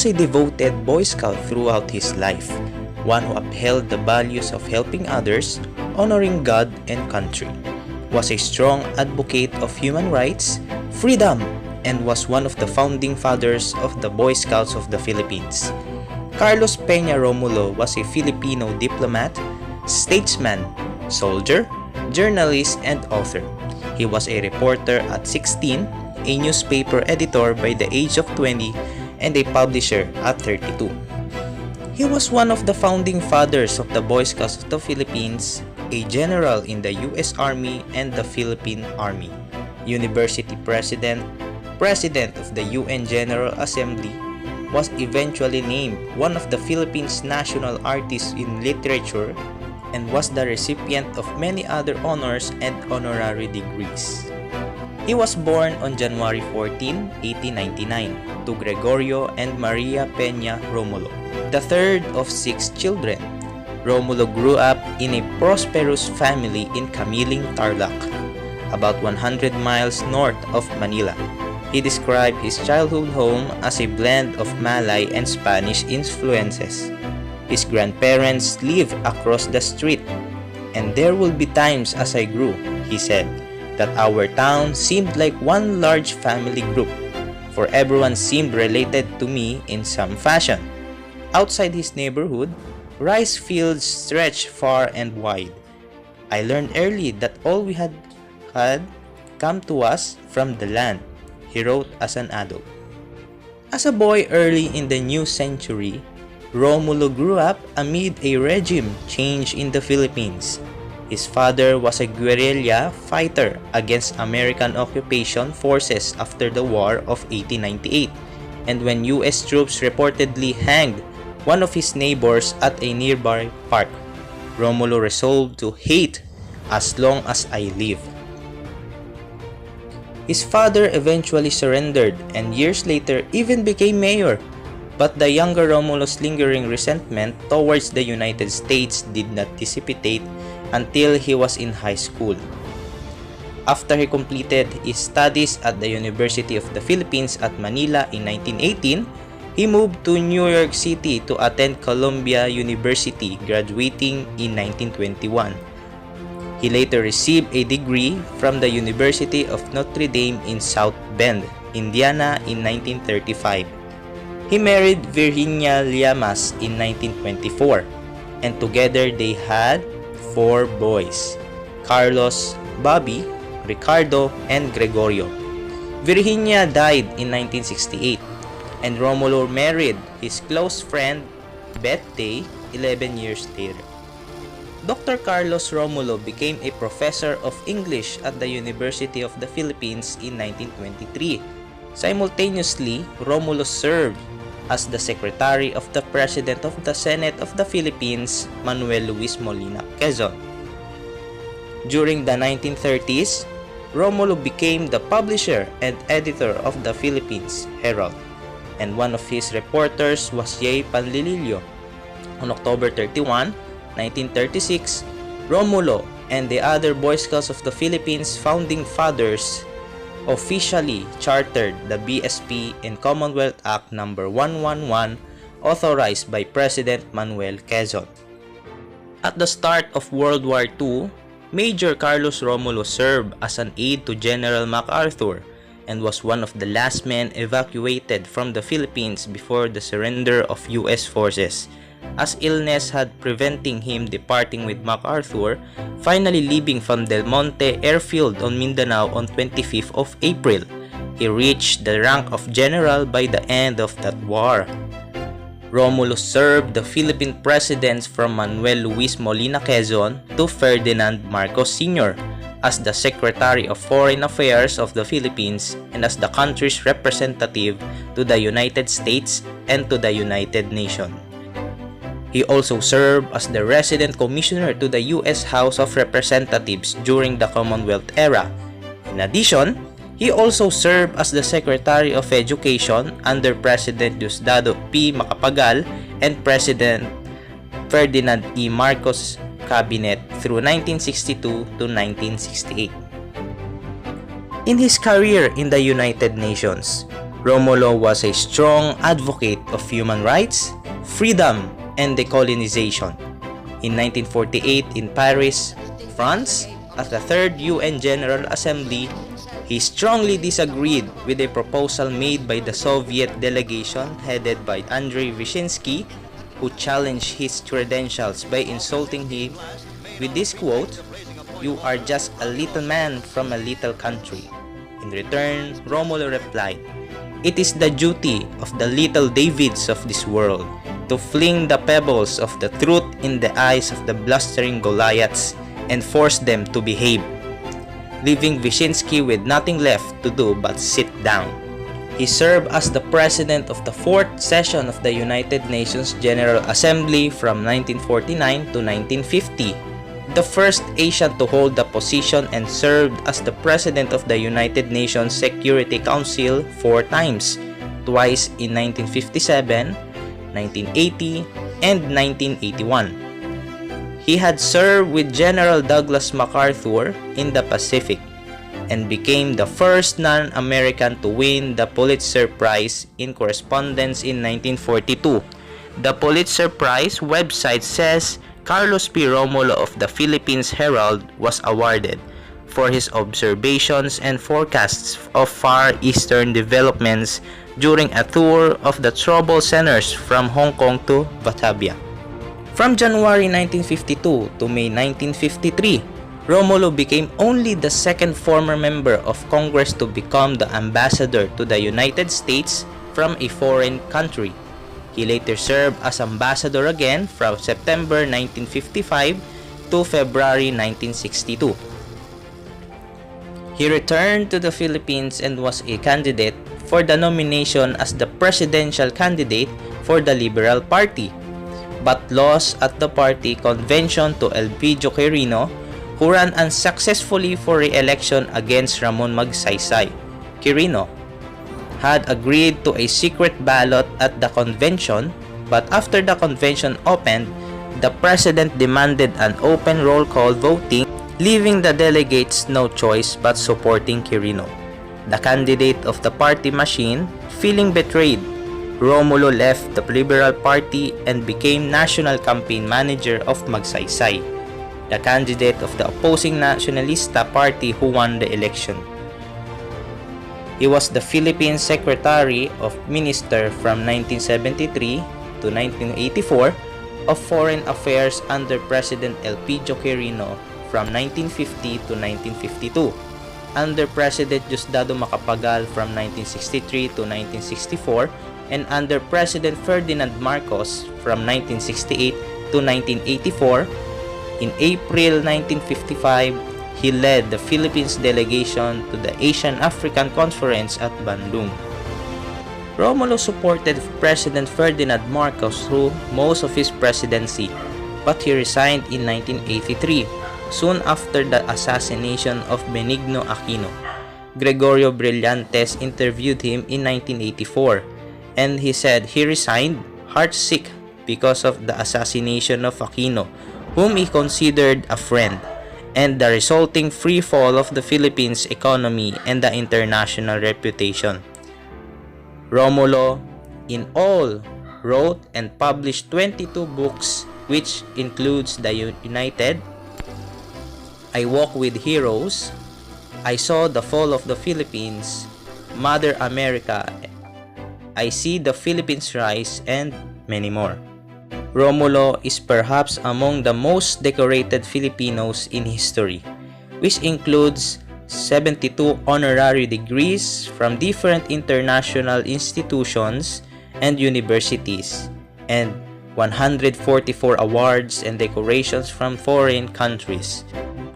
was a devoted Boy Scout throughout his life, one who upheld the values of helping others, honoring God and country, was a strong advocate of human rights, freedom, and was one of the founding fathers of the Boy Scouts of the Philippines. Carlos Peña Romulo was a Filipino diplomat, statesman, soldier, journalist, and author. He was a reporter at 16, a newspaper editor by the age of 20, and a publisher at 32. He was one of the founding fathers of the Boy Scouts of the Philippines, a general in the U.S. Army and the Philippine Army, university president, president of the UN General Assembly, was eventually named one of the Philippines' national artists in literature, and was the recipient of many other honors and honorary degrees. He was born on January 14, 1899, to Gregorio and Maria Peña Romulo, the third of 6 children. Romulo grew up in a prosperous family in Camiling, Tarlac, about 100 miles north of Manila. He described his childhood home as a blend of Malay and Spanish influences. His grandparents lived across the street, and there will be times as I grew, he said, that our town seemed like one large family group, for everyone seemed related to me in some fashion. Outside his neighborhood, rice fields stretched far and wide. I learned early that all we had come to us from the land, he wrote as an adult. As a boy early in the new century, Romulo grew up amid a regime change in the Philippines. His father was a guerrilla fighter against American occupation forces after the War of 1898, and when U.S. troops reportedly hanged one of his neighbors at a nearby park, Romulo resolved to hate as long as I live. His father eventually surrendered and years later even became mayor, but the younger Romulo's lingering resentment towards the United States did not dissipate until he was in high school. After he completed his studies at the University of the Philippines at Manila in 1918, he moved to New York City to attend Columbia University, graduating in 1921. He later received a degree from the University of Notre Dame in South Bend, Indiana in 1935. He married Virginia Llamas in 1924, and together they had 4 boys: Carlos, Bobby, Ricardo, and Gregorio. Virginia died in 1968, and Romulo married his close friend Beth Day 11 years later. Dr. Carlos Romulo became a professor of English at the University of the Philippines in 1923. Simultaneously, Romulo served as the Secretary of the President of the Senate of the Philippines, Manuel Luis Molina Quezon. During the 1930s, Romulo became the publisher and editor of the Philippines Herald, and one of his reporters was J. Panlilillo. On October 31, 1936, Romulo and the other Boy Scouts of the Philippines founding fathers officially chartered the BSP in Commonwealth Act No. 111, authorized by President Manuel Quezon. At the start of World War II, Major Carlos Romulo served as an aide to General MacArthur and was one of the last men evacuated from the Philippines before the surrender of U.S. forces, as illness had preventing him departing with MacArthur, finally leaving from Del Monte Airfield on Mindanao on 25th of April. He reached the rank of general by the end of that war. Romulo served the Philippine presidents from Manuel Luis Molina Quezon to Ferdinand Marcos Sr. as the Secretary of Foreign Affairs of the Philippines and as the country's representative to the United States and to the United Nations. He also served as the resident commissioner to the U.S. House of Representatives during the Commonwealth era. In addition, he also served as the Secretary of Education under President Diosdado P. Macapagal and President Ferdinand E. Marcos' cabinet through 1962 to 1968. In his career in the United Nations, Romulo was a strong advocate of human rights, freedom, and decolonization. In 1948 in Paris, France, at the Third UN General Assembly, he strongly disagreed with a proposal made by the Soviet delegation headed by Andrei Vyshinsky, who challenged his credentials by insulting him with this quote, "You are just a little man from a little country." In return, Romulo replied, "It is the duty of the little Davids of this world to fling the pebbles of the truth in the eyes of the blustering Goliaths and force them to behave," leaving Vyshinsky with nothing left to do but sit down. He served as the president of the 4th session of the United Nations General Assembly from 1949 to 1950, the first Asian to hold the position, and served as the president of the United Nations Security Council 4 times, twice in 1957, 1980, and 1981. He had served with General Douglas MacArthur in the Pacific and became the first non-American to win the Pulitzer Prize in Correspondence in 1942. The Pulitzer Prize website says Carlos P. Romulo of the Philippines Herald was awarded for his observations and forecasts of Far Eastern developments during a tour of the trouble centers from Hong Kong to Batavia. From January 1952 to May 1953, Romulo became only the second former member of Congress to become the ambassador to the United States from a foreign country. He later served as ambassador again from September 1955 to February 1962. He returned to the Philippines and was a candidate for the nomination as the presidential candidate for the Liberal Party, but lost at the party convention to Elpidio Quirino, who ran unsuccessfully for re-election against Ramon Magsaysay. Quirino had agreed to a secret ballot at the convention, but after the convention opened, the president demanded an open roll call voting, leaving the delegates no choice but supporting Quirino. The candidate of the party machine, feeling betrayed, Romulo left the Liberal Party and became national campaign manager of Magsaysay, the candidate of the opposing Nacionalista Party who won the election. He was the Philippine Secretary of Minister from 1973 to 1984 of Foreign Affairs under President Elpidio Quirino from 1950 to 1952, under President Diosdado Macapagal from 1963 to 1964, and under President Ferdinand Marcos from 1968 to 1984. In April 1955, he led the Philippines delegation to the Asian-African Conference at Bandung. Romulo supported President Ferdinand Marcos through most of his presidency, but he resigned in 1983, soon after the assassination of Benigno Aquino. Gregorio Brillantes interviewed him in 1984, and he said he resigned heartsick because of the assassination of Aquino, whom he considered a friend, and the resulting free fall of the Philippines economy and the international reputation. Romulo, in all, wrote and published 22 books, which includes The United, I Walk with Heroes, I Saw the Fall of the Philippines, Mother America, I See the Philippines Rise, and many more. Romulo is perhaps among the most decorated Filipinos in history, which includes 72 honorary degrees from different international institutions and universities, and 144 awards and decorations from foreign countries,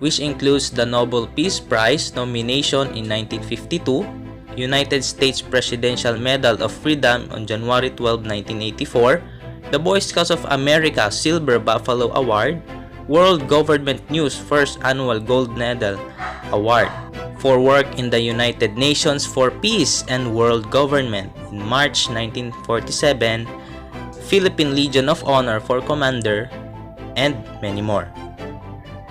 which includes the Nobel Peace Prize nomination in 1952, United States Presidential Medal of Freedom on January 12, 1984, the Boy Scouts of America Silver Buffalo Award, World Government News First Annual Gold Medal Award for work in the United Nations for Peace and World Government in March 1947, Philippine Legion of Honor for Commander, and many more.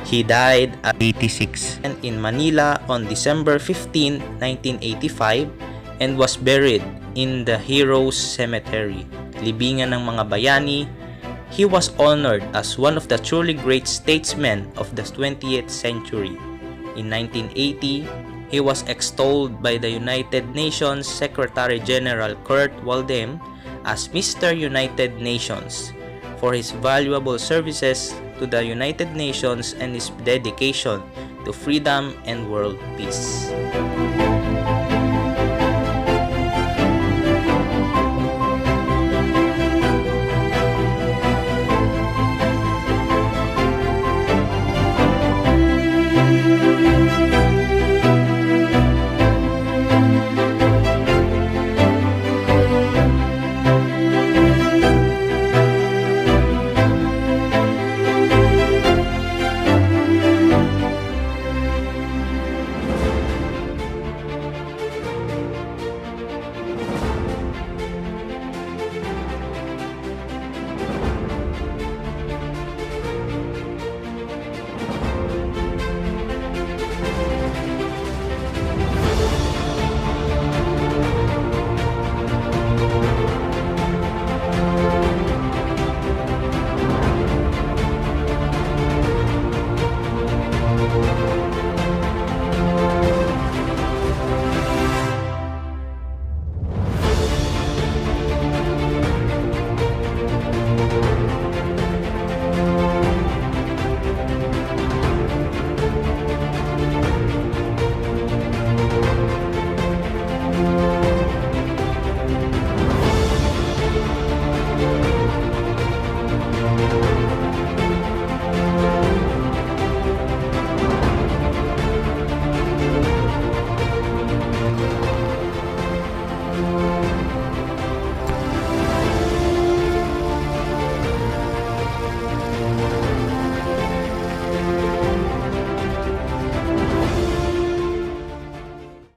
He died at 86 in Manila on December 15, 1985, and was buried in the Heroes Cemetery, libingan ng mga bayani. He was honored as one of the truly great statesmen of the 20th century. In 1980, he was extolled by the United Nations Secretary General Kurt Waldheim as Mr. United Nations for his valuable services to the United Nations and his dedication to freedom and world peace.